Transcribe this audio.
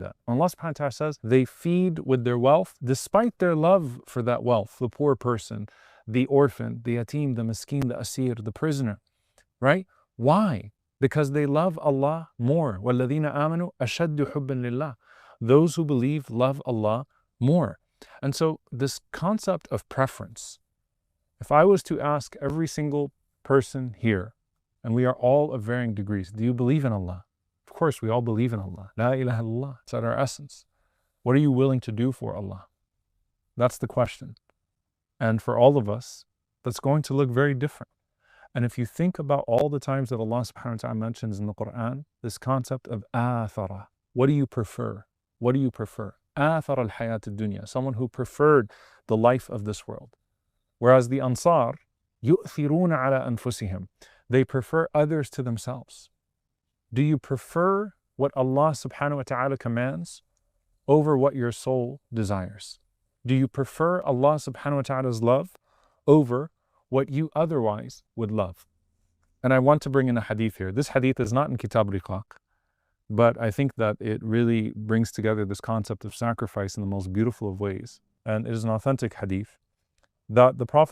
that. Allah subhanahu wa ta'ala says they feed with their wealth despite their love for that wealth, the poor person, the orphan, the yatim, the miskin, the asir, the prisoner, right? Why? Because they love Allah more. وَالَّذِينَ آمَنُوا أَشَدُّ حُبًّا لِلَّهِ. Those who believe love Allah more. And so this concept of preference, if I was to ask every single person here, and we are all of varying degrees, do you believe in Allah? Of course, we all believe in Allah. La ilaha illallah. It's at our essence. What are you willing to do for Allah? That's the question. And for all of us, that's going to look very different. And if you think about all the times that Allah subhanahu wa ta'ala mentions in the Quran, this concept of athara, what do you prefer? What do you prefer? Athara al-hayat al-dunya, someone who preferred the life of this world. Whereas the Ansar, yu'thiruna ala anfusihim, they prefer others to themselves. Do you prefer what Allah subhanahu wa ta'ala commands over what your soul desires? Do you prefer Allah subhanahu wa ta'ala's love over what you otherwise would love? And I want to bring in a hadith here. This hadith is not in Kitab Riqaq, but I think that it really brings together this concept of sacrifice in the most beautiful of ways. And it is an authentic hadith that the Prophet